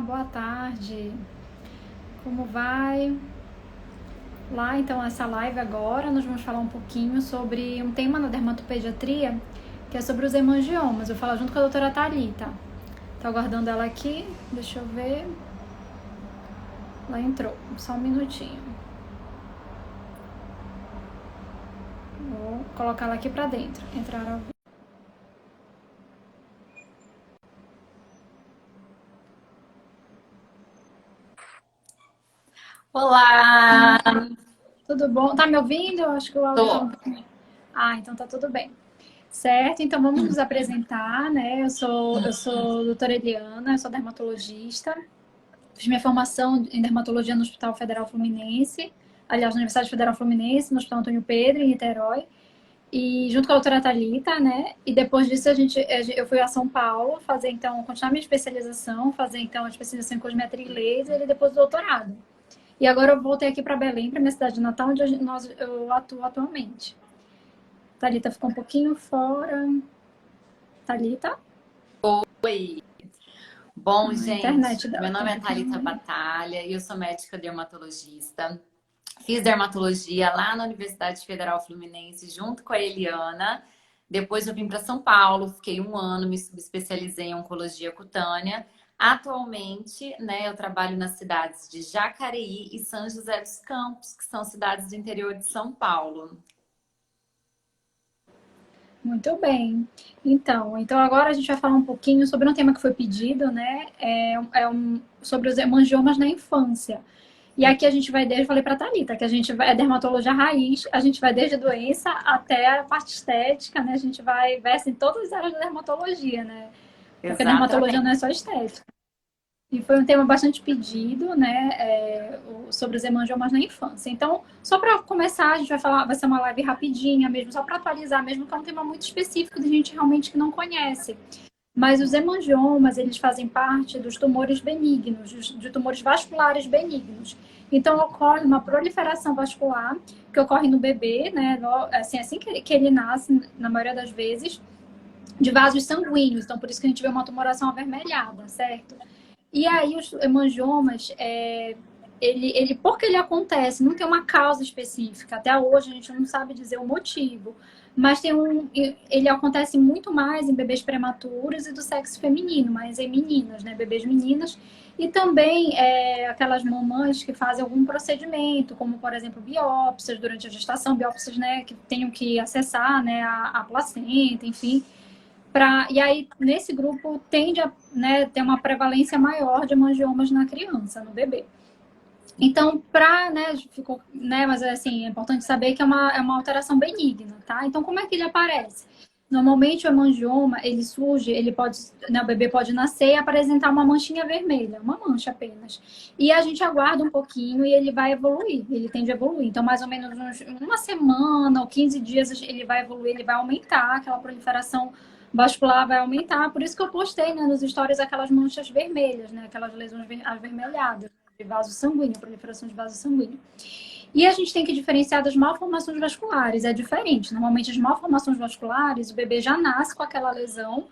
boa tarde. Como vai? Lá, então, essa live agora, nós vamos falar um pouquinho sobre um tema na dermatopediatria, que é sobre os hemangiomas. Eu vou falar junto com a doutora Thalita. Tô aguardando ela aqui, deixa eu ver. Ela entrou, só um minutinho. Vou colocar ela aqui pra dentro. Entrar ao vivo. Olá! Tudo bom? Tá me ouvindo? Eu acho que o áudio tá um Tô. pouquinho... então tá tudo bem. Certo, então vamos nos apresentar, né? Eu sou a doutora Eliana, eu sou dermatologista. Fiz minha formação em dermatologia no Hospital Federal Fluminense, aliás, na Universidade Federal Fluminense, no Hospital Antônio Pedro, em Niterói, e junto com a doutora Thalita, né? E depois disso eu fui a São Paulo fazer, então, continuar minha especialização, fazer, então, a especialização em cosmetria e laser e depois o doutorado. E agora eu voltei aqui para Belém, para minha cidade de Natal, onde eu atuo atualmente. Thalita ficou um pouquinho fora. Thalita? Oi! Bom, A gente, internet dela meu tá nome um é pouquinho Thalita ruim. Batalha e eu sou médica dermatologista. Fiz dermatologia lá na Universidade Federal Fluminense junto com a Eliana. Depois eu vim para São Paulo, fiquei um ano, me subespecializei em oncologia cutânea. Atualmente, né, eu trabalho nas cidades de Jacareí e São José dos Campos, que são cidades do interior de São Paulo. Muito bem. Então agora a gente vai falar um pouquinho sobre um tema que foi pedido, né? Sobre os hemangiomas na infância. E aqui a gente vai desde, eu falei para a Thalita, que a gente vai, é dermatologia raiz, a gente vai desde a doença até a parte estética, né? A gente vai assim, todas as áreas da dermatologia, né? Porque a dermatologia não é Exatamente. só estética. E foi um tema bastante pedido, né, sobre os hemangiomas na infância. Então, só para começar, a gente vai falar, vai ser uma live rapidinha mesmo, só para atualizar mesmo, que é um tema muito específico de gente realmente que não conhece. Mas os hemangiomas, eles fazem parte dos tumores benignos, de tumores vasculares benignos. Então, ocorre uma proliferação vascular, que ocorre no bebê, né, assim que ele nasce, na maioria das vezes, de vasos sanguíneos. Então, por isso que a gente vê uma tumoração avermelhada, certo? E aí os hemangiomas, porque ele acontece, não tem uma causa específica. Até hoje a gente não sabe dizer o motivo. Mas ele acontece muito mais em bebês prematuros e do sexo feminino, mas em meninas, né? Bebês meninas. E também aquelas mamães que fazem algum procedimento, como por exemplo biópsias durante a gestação, biópsias, né, que tenham que acessar, né, a placenta, enfim. E aí, nesse grupo, tende a, né, ter uma prevalência maior de hemangiomas na criança, no bebê. Então, mas assim, é importante saber que é uma alteração benigna, tá? Então, como é que ele aparece? Normalmente, o hemangioma, ele surge, ele pode, né, o bebê pode nascer e apresentar uma manchinha vermelha, uma mancha apenas. E a gente aguarda um pouquinho e ele vai evoluir, ele tende a evoluir. Então, mais ou menos uma semana ou 15 dias, ele vai evoluir, ele vai aumentar, aquela proliferação vascular vai aumentar. Por isso que eu postei, né, nos stories aquelas manchas vermelhas, né, aquelas lesões avermelhadas de vaso sanguíneo, proliferação de vaso sanguíneo. E a gente tem que diferenciar das malformações vasculares, é diferente. Normalmente, as malformações vasculares, o bebê já nasce com aquela lesão,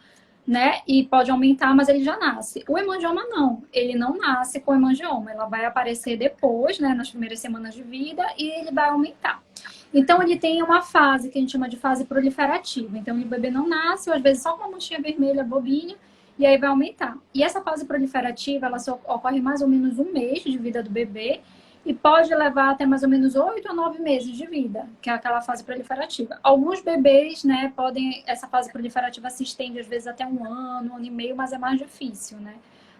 né? E pode aumentar, mas ele já nasce. O hemangioma não, ele não nasce com hemangioma, ela vai aparecer depois, né, nas primeiras semanas de vida, e ele vai aumentar. Então, ele tem uma fase que a gente chama de fase proliferativa. Então, o bebê não nasce, ou às vezes só com uma manchinha vermelha bobinha, e aí vai aumentar. E essa fase proliferativa, ela só ocorre mais ou menos um mês de vida do bebê e pode levar até mais ou menos 8 a 9 meses de vida, que é aquela fase proliferativa. Alguns bebês, né, essa fase proliferativa se estende às vezes até um ano e meio, mas é mais difícil, né?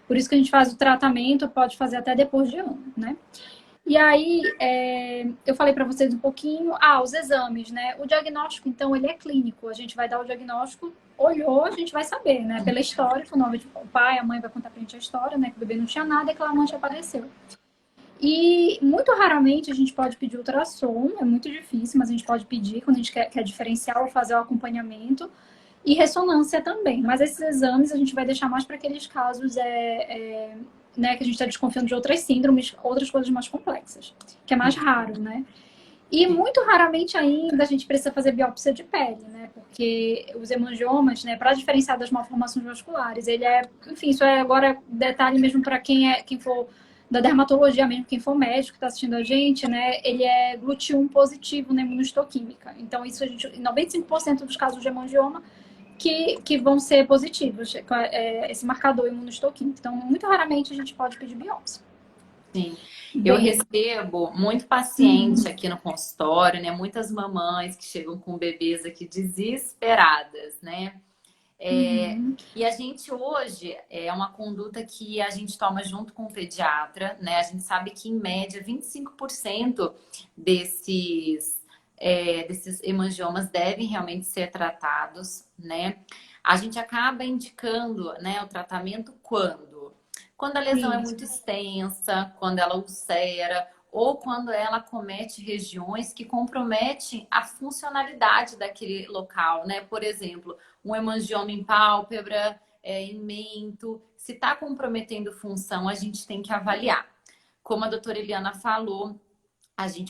Por isso que a gente faz o tratamento, pode fazer até depois de ano, né? E aí, eu falei para vocês um pouquinho, os exames, né? O diagnóstico, então, ele é clínico. A gente vai dar o diagnóstico, olhou, a gente vai saber, né? Pela história, o pai, a mãe vai contar pra gente a história, né? Que o bebê não tinha nada e aquela mancha apareceu. E muito raramente a gente pode pedir ultrassom, é muito difícil, mas a gente pode pedir quando a gente quer diferenciar ou fazer o acompanhamento. E ressonância também. Mas esses exames a gente vai deixar mais para aqueles casos né, que a gente está desconfiando de outras síndromes, outras coisas mais complexas, que é mais raro, né? E muito raramente ainda a gente precisa fazer biópsia de pele, né? Porque os hemangiomas, né, para diferenciar das malformações vasculares, ele é, enfim, isso é agora detalhe mesmo para quem for da dermatologia mesmo, quem for médico que está assistindo a gente, né? Ele é GLUT1 positivo na imunohistoquímica. Então, isso a gente, em 95% dos casos de hemangioma que vão ser positivos, esse marcador imunohistoquímico. Então, muito raramente a gente pode pedir biópsia. Sim. Eu Bem, recebo muito paciente aqui no consultório, né? Muitas mamães que chegam com bebês aqui desesperadas, né? E a gente hoje é uma conduta que a gente toma junto com o pediatra, né? A gente sabe que, em média, 25% desses hemangiomas devem realmente ser tratados, né? A gente acaba indicando, né, o tratamento quando? Quando a lesão é isso. muito extensa, quando ela ulcera, ou quando ela comete regiões que comprometem a funcionalidade daquele local, né? Por exemplo, um hemangioma em pálpebra, em mento, se está comprometendo função, a gente tem que avaliar. Como a doutora Eliana falou,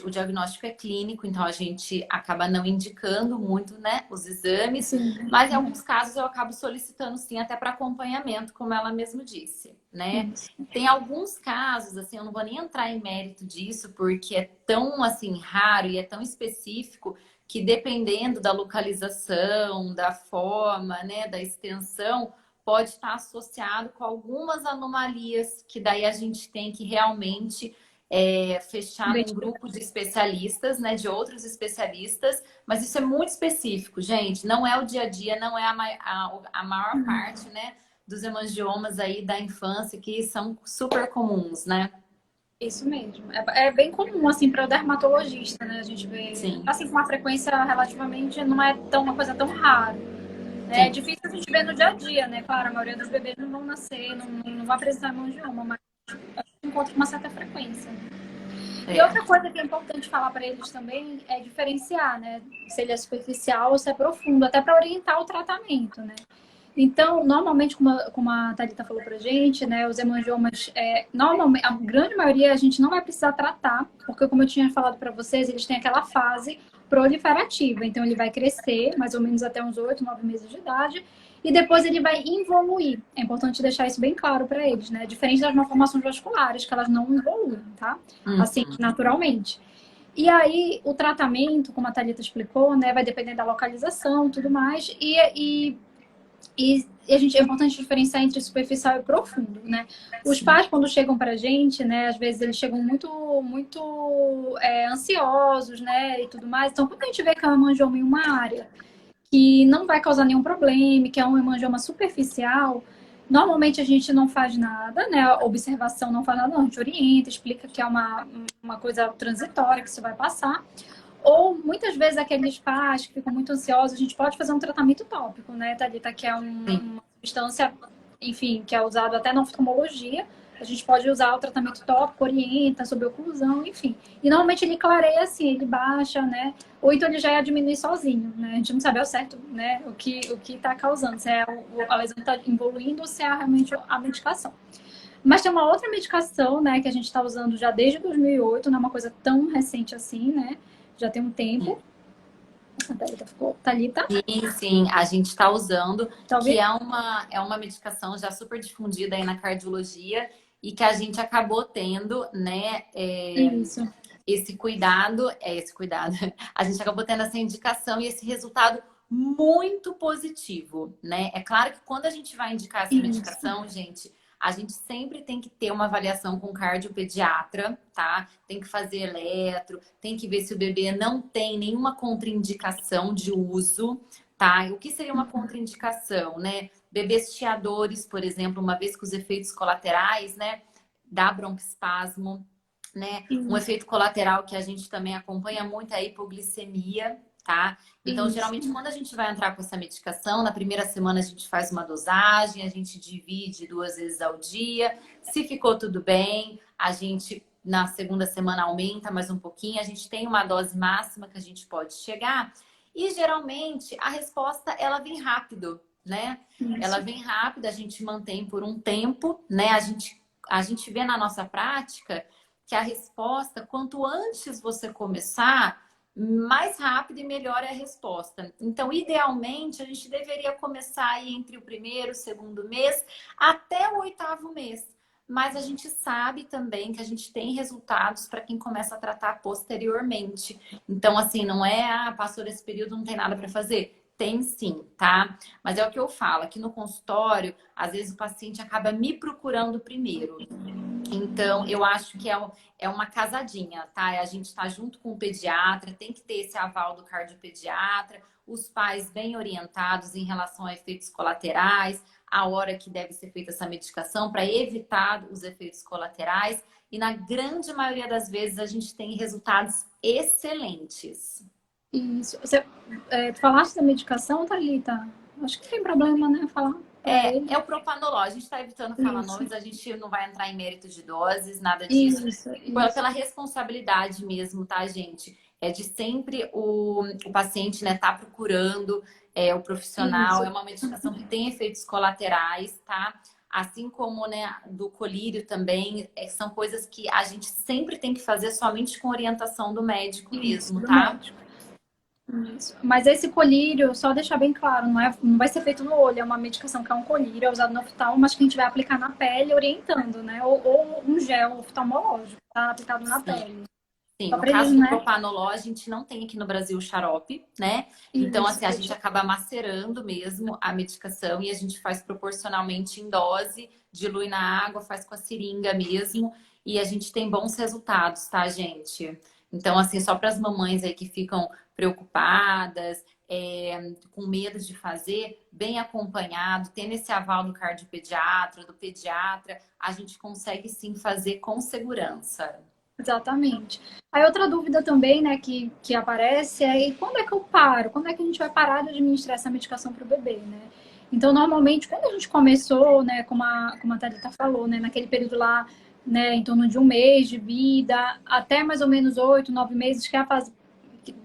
o diagnóstico é clínico, então a gente acaba não indicando muito, né, os exames, Sim, mas em alguns casos eu acabo solicitando sim, até para acompanhamento, como ela mesmo disse, né? isso. Tem alguns casos, assim, eu não vou nem entrar em mérito disso, porque é tão, assim, raro e é tão específico que dependendo da localização, da forma, né, da extensão, pode estar associado com algumas anomalias que daí a gente tem que realmente fechar num grupo de especialistas, né, de outros especialistas, mas isso é muito específico, gente. Não é o dia a dia, não é a maior parte, né, dos hemangiomas aí da infância que são super comuns, né? Isso mesmo. É bem comum, assim, para o dermatologista, né? A gente vê, Sim, assim, com uma frequência relativamente, não é tão, uma coisa tão rara. Né? É sim. difícil a gente ver no dia a dia, né? Claro, a maioria dos bebês não vão nascer, não vai apresentar hemangioma, mas a gente encontra com uma certa frequência. E É. outra coisa que é importante falar para eles também é diferenciar, né? Se ele é superficial ou se é profundo, até para orientar o tratamento, né? Então, normalmente, como a Thalita falou pra gente, né, os hemangiomas, normalmente, a grande maioria a gente não vai precisar tratar, porque como eu tinha falado para vocês, eles têm aquela fase proliferativa. Então, ele vai crescer, mais ou menos até uns 8, 9 meses de idade, e depois ele vai evoluir. É importante deixar isso bem claro para eles, né? Diferente das malformações vasculares, que elas não evoluem, tá? Assim, Uhum. naturalmente. E aí, o tratamento, como a Thalita explicou, né, vai depender da localização e tudo mais. E a gente, é importante diferenciar entre superficial e profundo, né? Os Sim. pais, quando chegam pra gente, né, às vezes eles chegam muito ansiosos, né, e tudo mais. Então, quando a gente vê que é um hemangioma em uma área que não vai causar nenhum problema, que é um hemangioma superficial, normalmente a gente não faz nada, né? A observação não faz nada, não. A gente orienta, explica que é uma coisa transitória, que isso vai passar. Ou muitas vezes aqueles pais que ficam muito ansiosos, a gente pode fazer um tratamento tópico, né, Thalita? Que é Sim. uma substância, enfim, que é usado até na oftalmologia. A gente pode usar o tratamento tópico, orienta sobre oclusão, enfim. E normalmente ele clareia assim, ele baixa, né? Ou então ele já ia diminuir sozinho, né? A gente não sabe ao certo, né, o que está causando, se é a lesão está evoluindo ou se é realmente a medicação. Mas tem uma outra medicação, né, que a gente está usando já desde 2008, não é uma coisa tão recente assim, né? Já tem um tempo. A Thalita ficou. Thalita, Sim, sim, a gente está usando, tá que ouvindo? é uma medicação já super difundida aí na cardiologia e que a gente acabou tendo, né, Isso. esse cuidado, a gente acabou tendo essa indicação e esse resultado muito positivo, né? É claro que quando a gente vai indicar essa Isso. medicação, gente, a gente sempre tem que ter uma avaliação com cardiopediatra, tá? Tem que fazer eletro, tem que ver se o bebê não tem nenhuma contraindicação de uso, tá? E o que seria uma contraindicação, né? Bebês chiadores, por exemplo, uma vez que os efeitos colaterais, né, da broncoespasmo, né? Um Isso. efeito colateral que a gente também acompanha muito é a hipoglicemia, tá? Então, Isso. geralmente, quando a gente vai entrar com essa medicação, na primeira semana a gente faz uma dosagem, a gente divide 2 vezes ao dia. Se ficou tudo bem, a gente na segunda semana aumenta mais um pouquinho, a gente tem uma dose máxima que a gente pode chegar. E geralmente a resposta ela vem rápido, né? Ela Isso. vem rápida, a gente mantém por um tempo, né? A gente vê na nossa prática que a resposta, quanto antes você começar, mais rápido e melhor é a resposta. Então, idealmente, a gente deveria começar aí entre o primeiro, o segundo mês, até o oitavo mês. Mas a gente sabe também que a gente tem resultados para quem começa a tratar posteriormente. Então, assim, não é, passou desse período, não tem nada para fazer. Tem sim, tá? Mas é o que eu falo, aqui no consultório, às vezes o paciente acaba me procurando primeiro. Então, eu acho que é uma casadinha, tá? A gente tá junto com o pediatra, tem que ter esse aval do cardiopediatra, os pais bem orientados em relação a efeitos colaterais, a hora que deve ser feita essa medicação para evitar os efeitos colaterais. E na grande maioria das vezes a gente tem resultados excelentes. Isso. Tu falaste da medicação, Thalita? Acho que não tem problema, né? Falar para ele. É o propanolol. A gente está evitando falar Isso, nomes, a gente não vai entrar em mérito de doses, nada disso. isso, Pela responsabilidade mesmo, tá, gente? É de sempre o paciente, né, tá procurando o profissional. isso. É uma medicação que tem efeitos colaterais, tá? Assim como, né, do colírio também, são coisas que a gente sempre tem que fazer somente com orientação do médico Isso, mesmo, do tá? médico. Isso. Mas esse colírio, só deixar bem claro, não vai ser feito no olho, é uma medicação que é um colírio, é usado no oftalmo, mas que a gente vai aplicar na pele orientando, né? Ou um gel oftalmológico, tá? Aplicado na Sim. pele. Sim, Só no para eles, caso do né? propanolol, a gente não tem aqui no Brasil o xarope, né? Então, Isso, assim, a gente acaba macerando mesmo a medicação e a gente faz proporcionalmente em dose, dilui na água, faz com a seringa mesmo e a gente tem bons resultados, tá, gente? Então, assim, só para as mamães aí que ficam preocupadas, com medo de fazer, bem acompanhado, tendo esse aval do cardiopediatra, do pediatra, a gente consegue sim fazer com segurança. exatamente. Aí outra dúvida também, né, que aparece é: e quando é que eu paro? Quando é que a gente vai parar de administrar essa medicação para o bebê, né? Então, normalmente, quando a gente começou, né, como a Thalita falou, né, naquele período lá, né, em torno de um mês de vida, até mais ou menos 8, 9 meses, que é a fase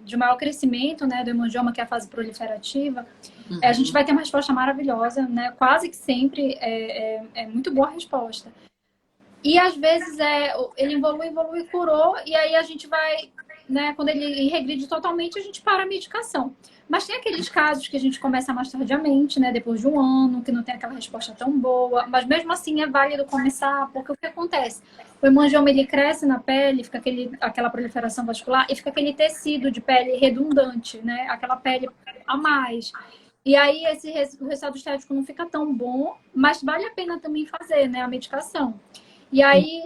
de maior crescimento, né, do hemangioma, que é a fase proliferativa, a gente Uhum. vai ter uma resposta maravilhosa, né? Quase que sempre é muito boa a resposta. E às vezes ele evolui, curou, e aí a gente vai, né, quando ele regride totalmente, a gente para a medicação. Mas tem aqueles casos que a gente começa mais tardiamente, né, depois de um ano, que não tem aquela resposta tão boa, mas mesmo assim é válido começar, porque o que acontece? O hemangioma, ele cresce na pele, fica aquela proliferação vascular, e fica aquele tecido de pele redundante, né, aquela pele a mais. E aí o resultado estético não fica tão bom, mas vale a pena também fazer, né, a medicação. E aí,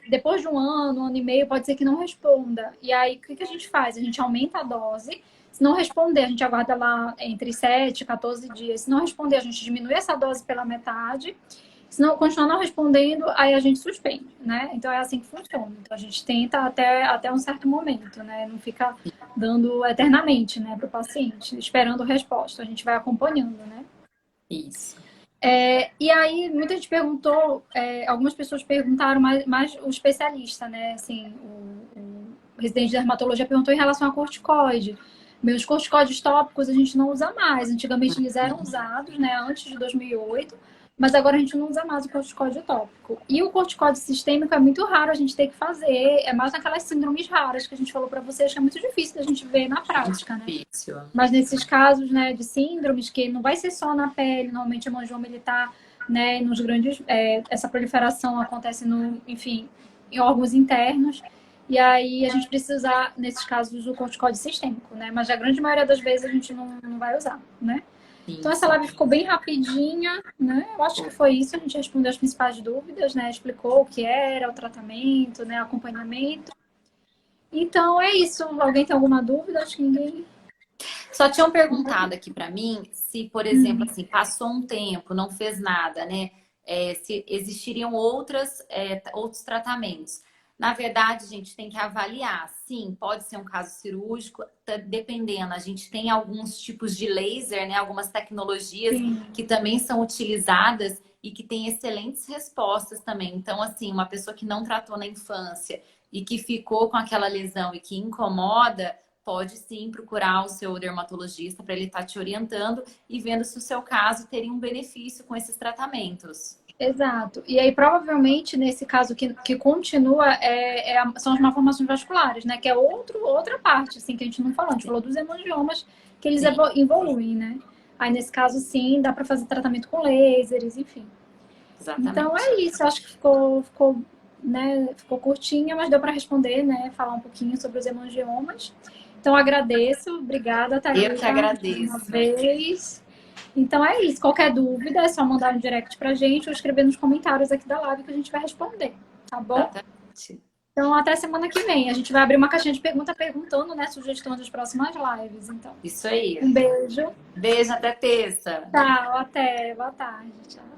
depois de um ano e meio, pode ser que não responda. E aí, o que a gente faz? A gente aumenta a dose. Se não responder, a gente aguarda lá entre 7 e 14 dias. Se não responder, a gente diminui essa dose pela metade. Se não continuar não respondendo, aí a gente suspende, né? Então, é assim que funciona. Então, a gente tenta até um certo momento, né? Não fica dando eternamente, né, para o paciente, esperando resposta. A gente vai acompanhando, né? Isso. E aí, muita gente perguntou, algumas pessoas perguntaram, mais o especialista, né? Assim, o residente de dermatologia perguntou em relação a corticoide. Meus corticoides tópicos a gente não usa mais. Antigamente eles eram usados, né? Antes de 2008, mas agora a gente não usa mais o corticoide tópico. E o corticoide sistêmico é muito raro a gente ter que fazer, é mais naquelas síndromes raras que a gente falou para vocês, que é muito difícil da gente ver na prática, né? Difícil. Mas nesses casos, né, de síndromes, que não vai ser só na pele, normalmente o hemangioma ele tá, né, nos grandes, essa proliferação acontece enfim, em órgãos internos, e aí a gente precisa usar, nesses casos, o corticóide sistêmico, né, mas a grande maioria das vezes a gente não vai usar, né. Então Sim, essa sim. live ficou bem rapidinha, né, eu acho que foi isso, a gente respondeu as principais dúvidas, né, explicou o que era o tratamento, né, acompanhamento. Então é isso, alguém tem alguma dúvida? Acho que ninguém... Só tinham perguntado aqui para mim se, por exemplo, assim, passou um tempo, não fez nada, né? Se existiriam outros tratamentos. Na verdade, a gente tem que avaliar. Sim, pode ser um caso cirúrgico, dependendo. A gente tem alguns tipos de laser, né? Algumas tecnologias Sim. que também são utilizadas e que têm excelentes respostas também. Então, assim, uma pessoa que não tratou na infância e que ficou com aquela lesão e que incomoda, pode sim procurar o seu dermatologista para ele estar te orientando e vendo se o seu caso teria um benefício com esses tratamentos. Exato. E aí, provavelmente, nesse caso que continua, são as malformações vasculares, né? Que é outra parte, assim, que a gente não falou. A gente falou dos hemangiomas, que eles Sim, evoluem, né? Aí, nesse caso, sim, dá para fazer tratamento com lasers, enfim. Então, exatamente. é isso. Acho que né, ficou curtinha, mas deu para responder, né? Falar um pouquinho sobre os hemangiomas. Então, agradeço. Obrigada, Eu que Thalita, mais uma agradeço. vez. Então é isso. Qualquer dúvida é só mandar um direct pra gente ou escrever nos comentários aqui da live que a gente vai responder, tá bom? Exatamente. Então até semana que vem. A gente vai abrir uma caixinha de pergunta perguntando, né, sugestões das próximas lives. Então, Isso aí. um beijo. Beijo, até terça. Tchau, até. Boa tarde. Tchau.